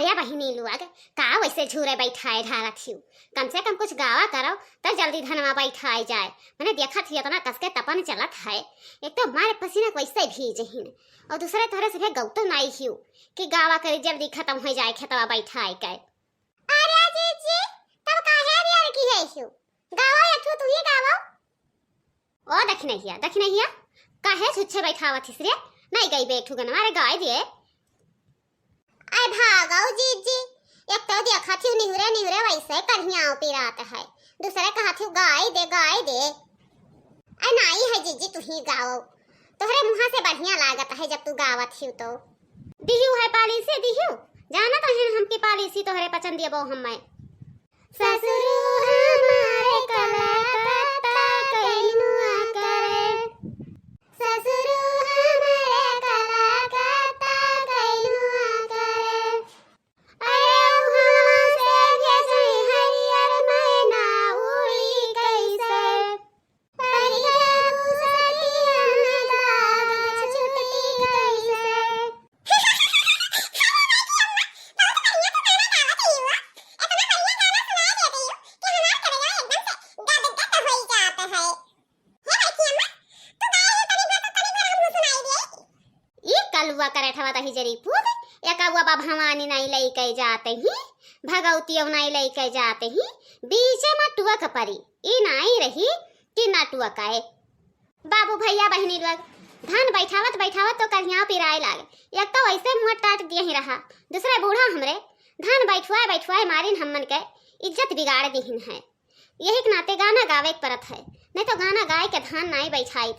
अरे बहिनी लोग का वैसे झूरे बैठाए ढाला थियू, कम से कम कुछ गावा करो तो जल्दी धनवा बैठाए जाए। मैंने देखा थी इतना कसके तपन चलत है, एक तो मारे पसीना वैसे भीजहिन और दूसरे तरह से गौतो नाई हियू कि गावा करे जल्दी खत्म हो जाए खेतवा बैठाए के। अरे जीजी तब काहे रियर की है हियू, गावा या तू ही गावा। ओ दख नहीं हिया काहे छुच्छे बैठावत हिस रे, नहीं गई बैठू गन मारे गाय दिए। आई भागाओ जीजी, एक तो देखा थी निहुरे वैसे कन्हियाओं पिरात है, दूसरे कहा थी गाय दे। आई नहीं है जीजी तू ही गाओ, तोहरे मुंह से बढ़िया लागत है जब तू गावत ही तो। दिहू है पालिसी दिहू, जाना तो है हमकी पालिसी तोहरे पसंद दिए बहु हम मैं। ससुरु हमारे कलकत्ता कैनुआ करे, ससुरु हमारे कलकत्ता कैनुआ करे। अरे वहाँ से जैसे हरियर मैना उड़ी कैसे, परिया बुसटिया में दाग छुटती कैसे। कलुआ करे ठवा तही जरी पूत या कौआ बा भवानी नहीं लेके जाते ही, भगवती नहीं लेके जाते ही, बीच में टुअक परी ई नहीं रही कि ना टुअक आए। बाबू भैया बहनी लोग धान बैठावत तो कहिया पिराए लागे, एक तो वैसे मुंह टाट दिए ही रहा, दूसरे बूढ़ा हमरे धान बैठुआए मारिन हमन के इज्जत बिगाड़ दीहिन है। यही के नाते गाना गावे परत है, नहीं तो गाना गाय के धान नहीं बैठाई।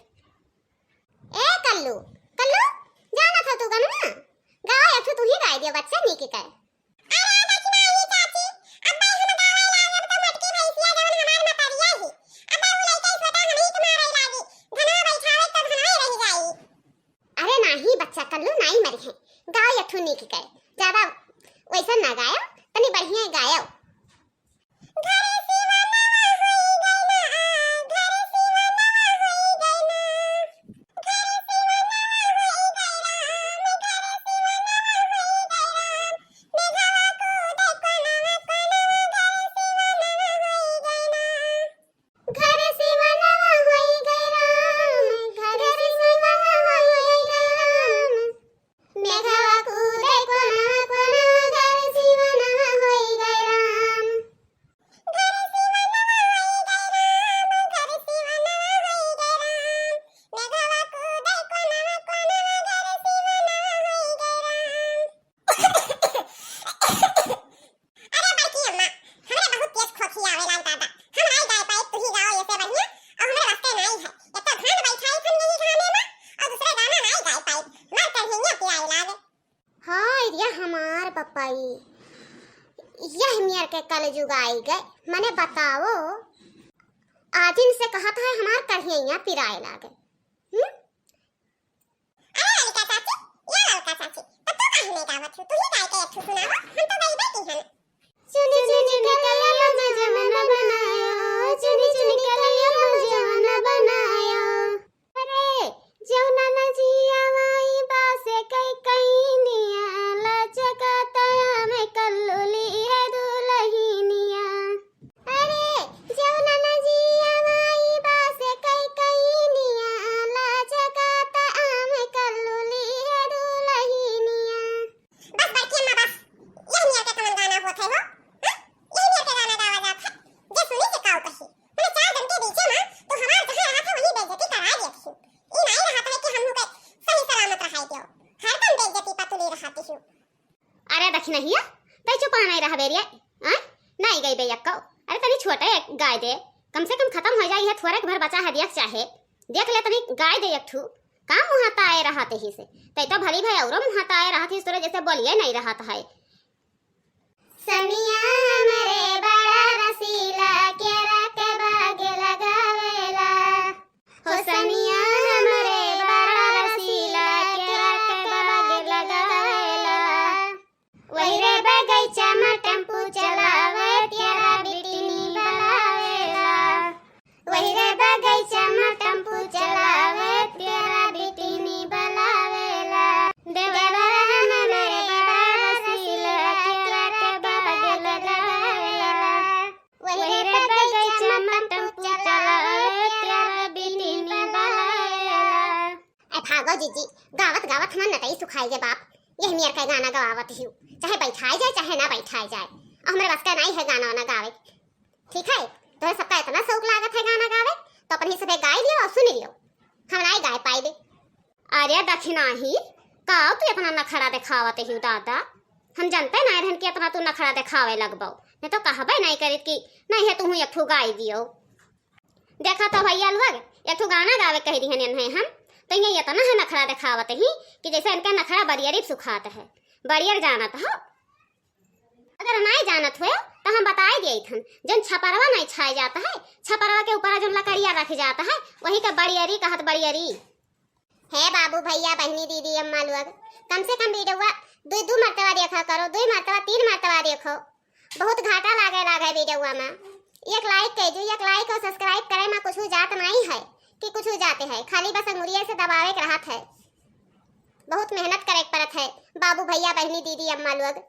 ए कल्लू जाना था तू गाना ना गाओ या तू ही गाय दियो बच्चा नी के कहे। अरे देखी नहीं चाची, अब भाई हम गावे लागे तो मटकी भैंसिया जवन हमार मतरिया ही, अब भाई उलाई के छोटा हम ही तुम्हारे लागी घना बैठावे तो घना रह जाई। अरे नहीं बच्चा कल्लू नहीं मरी है, गाओ या तू नी के कहे, ज्यादा वैसा ना गायो तनी बढ़िया गायो। घरे सिवा नवा होई गई ना, घरे सिवा नवा होई गई ना, घरे सिवा नवा होई गई राम, घरे सिवा नवा होई गई राम, मेघवा कूदे कोनवा घरे सिवा नवा होई गई ना, घरे सिवा नवा होई गई राम, घरे सिवा नवा होई गई राम, मेघवा कूदे कोनवा घरे सिवा नवा होई गई राम, घरे सिवा नवा होई गई राम, घरे सिवा नवा होई गई राम, मेघवा कूदे कोनवा घरे सिवा नवा होई गई राम। अरे बड़की अम्मा हमरे बहुत तेज खोखी आवेला दादा, हम नहीं गाय पाए तू ही गाओ ऐसे बढ़िया, और हमरे रास्ते नहीं है, एक तो धान बैठाई तुम नहीं खाने में और दूसरे गाना नहीं गाय पाए, मार कर हिंया पियाए लागे। हां ये हमार पपाई यह मियर के कल जुगाई गए, मने बताओ आजिन से कहा था हमार कढ़िया पिराए लागे। अरे ललिका चाची, या ललिका चाची तब तो काहे नहीं गावत हो, तू ही गाय के एक सुनाओ, हम तो गई बेटी हन। चुनी चुनी कलिया मुझे मन बनायो, चुनी चुनी कलिया मुझे मन बनायो, अरे जौना न जियावाई बासे कई निया लचकतया में कल्लुली है दुलहिनिया, अरे जौना न जियावाई बासे कई निया लचकतया में कल्लुली है दुलहिनिया। बस बड़की अम्मा बस यही नियर के कमन गाना होत है हो, यही नियर के गाना गावा जात है, जे सुनी के काऊ कही मैंने चार जन के बीच में तो हमार जहां रहा था वही बेइज्जती करा दिया थी, ई नहीं रहा था कि हम के सही सलामत रहाई दियो, हर दम बेइज्जती पतुली रहती हूं। अरे दख नहीं तै चुप नहीं रहा बेरिया, हां नहीं गई बे यक्को, अरे तनी छोटे गाय दे कम से कम खत्म हो जाई है, थोड़े भर बचा है देख चाहे देख ले तनी गाय दे एक ठू का मुहाता आए रहा ते ही से, तै तो भली भाई औरो मुहाता आए रहा थी तोरे जैसे बोलिए नहीं रहा था है। सनिया हमरे बड़ा रसीला केरा के बागे लगावेला, हो सनिया हमरे बड़ा रसीला केरा के बागे लगावेला, वही रे बगीचा में टेम्पू चलावे तेरा बिटिनी बलावेला, वही रे बगीचा में टेम्पू चलावे तेरा बिटिनी बलावेला, देवरा हमरे बड़ा रसीला जीजी गावत गावत हमन नटई सुखाई जे बाप यह नियर का गाना गवावत ही चाहे बैठाई जाए चाहे ना बैठाई जाए हमरे बस का नहीं है गाना वाना गावे ठीक है तो सबका इतना शौक लागत है गाना गावे तो अपन ही सबे गाय लियो और सुन लियो हम नहीं गाय पाइबे अरे दक्षिणा ही का तू इतना नखरा दिखावत ही दादा हम जानते ना रहन कि इतना तू नखरा दिखावे लगबो नहीं तो कहबे नहीं करित कि नहीं है तू एक ठो गाय दियो देखा तो भैया लोग एक ठो गाना गावे कह दिहन है हम तो ये इतना है नखरा दिखावत ही कि जैसे इनका नखरा बरियरी सुखात है बरियर जानत हो अगर नहीं जानत हो तो हम बताए दिए थन जन छपरवा नहीं छाए जाता है छपरवा के ऊपर जो लकड़िया रख जाता है वही का बरियरी कहत बरियरी है बाबू भैया बहनी दीदी अम्मा लोग कम से कम वीडियो दो मरतबा देखा करो 2 मरतबा 3 मरतबा देखो बहुत घाटा लागे वीडियो में एक लाइक कर दो एक लाइक और सब्सक्राइब करे में कुछ जात नहीं है कि कुछ जाते हैं खाली बस अंगुरिया से दबावे के रहत है बहुत मेहनत करे पड़त है बाबू भैया बहनी दीदी अम्मा लोग